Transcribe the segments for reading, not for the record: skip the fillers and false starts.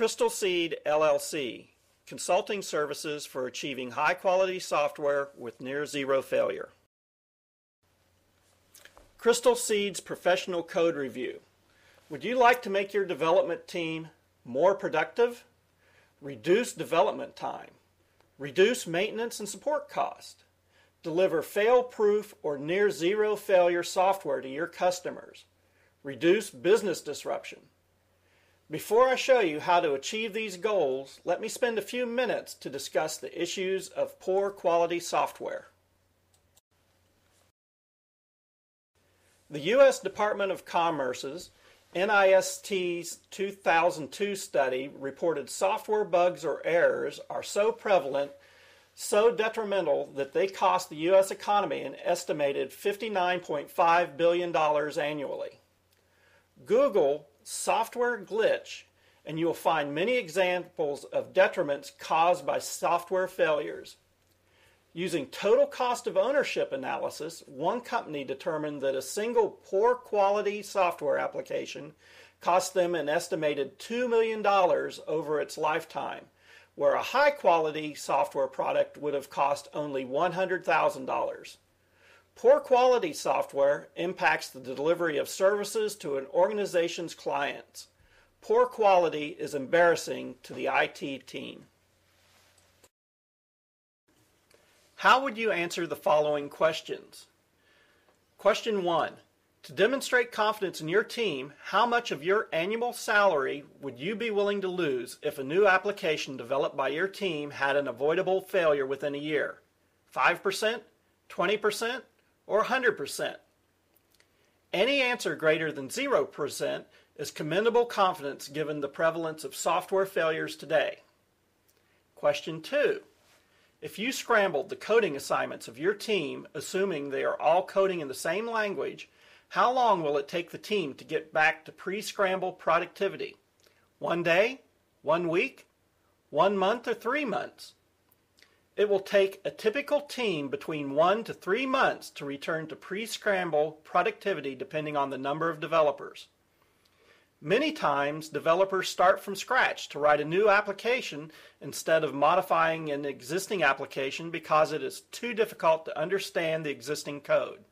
Crystal Seed LLC, consulting services for achieving high-quality software with near-zero failure. Crystal Seed's professional code review. Would you like to make your development team more productive? Reduce development time. Reduce maintenance and support cost. Deliver fail-proof or near-zero failure software to your customers. Reduce business disruption. Before I show you how to achieve these goals, let me spend a few minutes to discuss the issues of poor quality software. The U.S. Department of Commerce's NIST's 2002 study reported software bugs or errors are so prevalent, so detrimental that they cost the U.S. economy an estimated $59.5 billion annually. Google software glitch, and you will find many examples of detriments caused by software failures. Using total cost of ownership analysis, one company determined that a single poor quality software application cost them an estimated $2 million over its lifetime, where a high quality software product would have cost only $100,000. Poor quality software impacts the delivery of services to an organization's clients. Poor quality is embarrassing to the IT team. How would you answer the following questions? Question 1. To demonstrate confidence in your team, how much of your annual salary would you be willing to lose if a new application developed by your team had an avoidable failure within a year? 5%? 20%? Or 100%? Any answer greater than 0% is commendable confidence given the prevalence of software failures today. Question 2. If you scrambled the coding assignments of your team, assuming they are all coding in the same language, how long will it take the team to get back to pre-scramble productivity? 1 day? 1 week? 1 month or 3 months? It will take a typical team between 1 to 3 months to return to pre-scramble productivity depending on the number of developers. Many times, developers start from scratch to write a new application instead of modifying an existing application because it is too difficult to understand the existing code.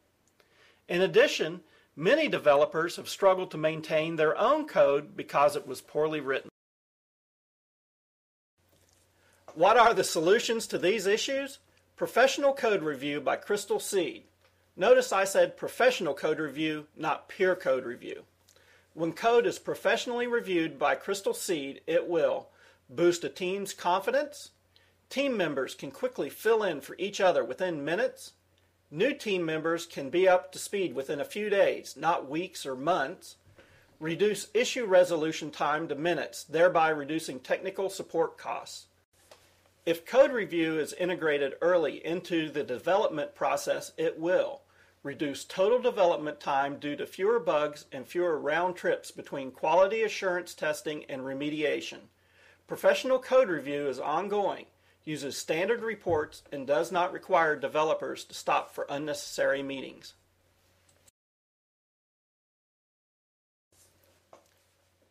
In addition, many developers have struggled to maintain their own code because it was poorly written. What are the solutions to these issues? Professional Code Review by Crystal Seed. Notice I said professional code review, not peer code review. When code is professionally reviewed by Crystal Seed, it will boost a team's confidence. Team members can quickly fill in for each other within minutes. New team members can be up to speed within a few days, not weeks or months. Reduce issue resolution time to minutes, thereby reducing technical support costs. If code review is integrated early into the development process, it will reduce total development time due to fewer bugs and fewer round trips between quality assurance testing and remediation. Professional code review is ongoing, uses standard reports, and does not require developers to stop for unnecessary meetings.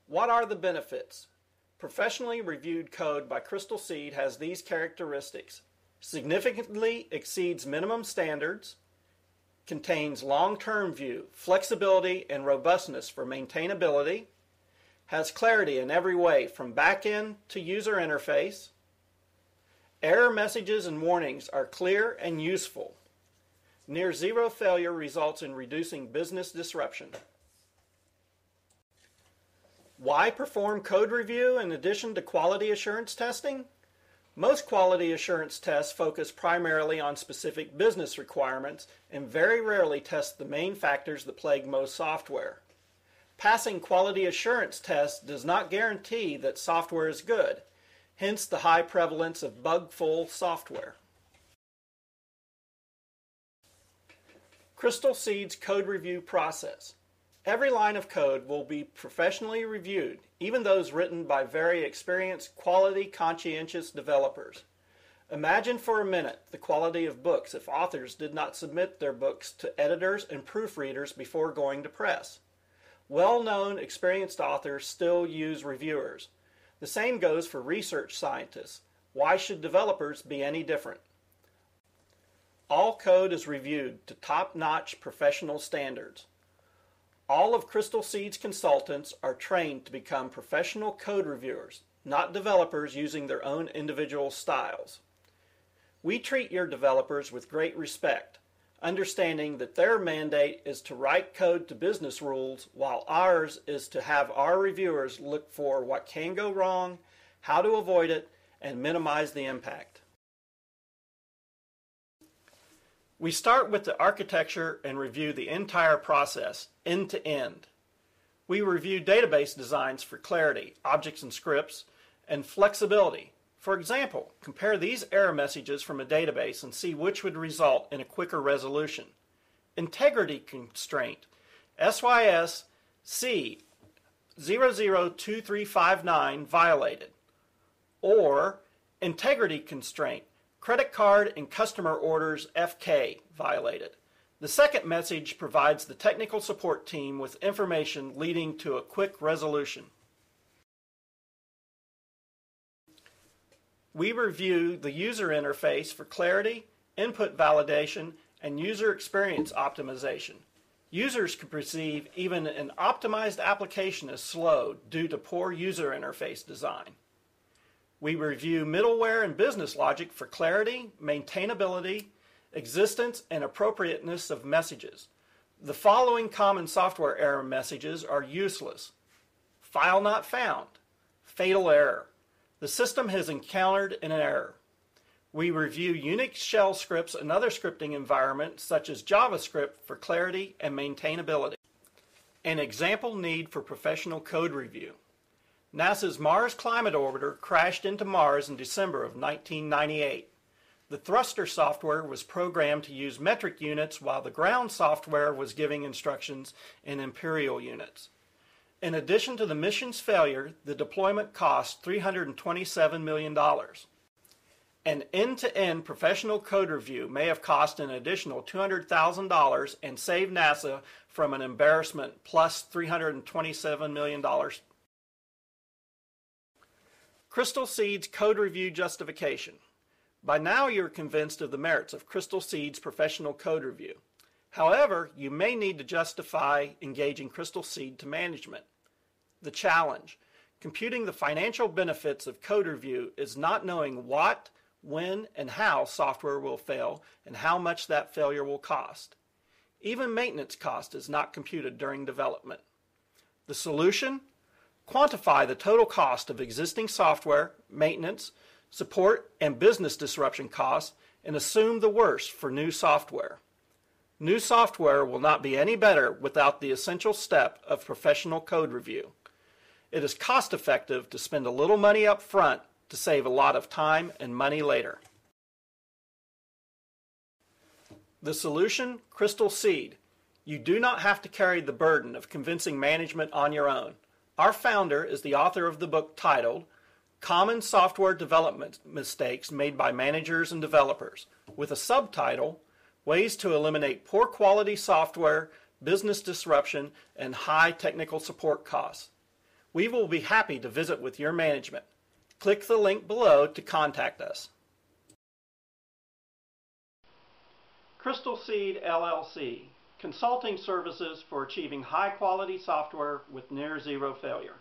What are the benefits? Professionally reviewed code by Crystal Seed has these characteristics: significantly exceeds minimum standards, contains long-term view, flexibility, and robustness for maintainability, has clarity in every way from back-end to user interface, error messages and warnings are clear and useful, near zero failure results in reducing business disruption. Why perform code review in addition to quality assurance testing? Most quality assurance tests focus primarily on specific business requirements and very rarely test the main factors that plague most software. Passing quality assurance tests does not guarantee that software is good, hence the high prevalence of bug-full software. Crystal Seed's code review process. Every line of code will be professionally reviewed, even those written by very experienced, quality, conscientious developers. Imagine for a minute the quality of books if authors did not submit their books to editors and proofreaders before going to press. Well-known, experienced authors still use reviewers. The same goes for research scientists. Why should developers be any different? All code is reviewed to top-notch professional standards. All of Crystal Seed's consultants are trained to become professional code reviewers, not developers using their own individual styles. We treat your developers with great respect, understanding that their mandate is to write code to business rules, while ours is to have our reviewers look for what can go wrong, how to avoid it, and minimize the impact. We start with the architecture and review the entire process, end to end. We review database designs for clarity, objects and scripts, and flexibility. For example, compare these error messages from a database and see which would result in a quicker resolution. Integrity constraint, SYS C 002359 violated. Or integrity constraint, credit card and customer orders FK violated. The second message provides the technical support team with information leading to a quick resolution. We review the user interface for clarity, input validation, and user experience optimization. Users could perceive even an optimized application as slow due to poor user interface design. We review middleware and business logic for clarity, maintainability, existence, and appropriateness of messages. The following common software error messages are useless. File not found. Fatal error. The system has encountered an error. We review Unix shell scripts and other scripting environments such as JavaScript for clarity and maintainability. An example need for professional code review. NASA's Mars Climate Orbiter crashed into Mars in December of 1998. The thruster software was programmed to use metric units while the ground software was giving instructions in imperial units. In addition to the mission's failure, the deployment cost $327 million. An end-to-end professional code review may have cost an additional $200,000 and saved NASA from an embarrassment plus $327 million. Crystal Seed's code review justification. By now you're convinced of the merits of Crystal Seed's professional code review. However, you may need to justify engaging Crystal Seed to management. The challenge. Computing the financial benefits of code review is not knowing what, when, and how software will fail and how much that failure will cost. Even maintenance cost is not computed during development. The solution? Quantify the total cost of existing software, maintenance, support, and business disruption costs, and assume the worst for new software. New software will not be any better without the essential step of professional code review. It is cost-effective to spend a little money up front to save a lot of time and money later. The solution, Crystal Seed. You do not have to carry the burden of convincing management on your own. Our founder is the author of the book titled Common Software Development Mistakes Made by Managers and Developers, with a subtitle, Ways to Eliminate Poor Quality Software, Business Disruption, and High Technical Support Costs. We will be happy to visit with your management. Click the link below to contact us. Crystal Seed LLC, consulting services for achieving high-quality software with near zero failure.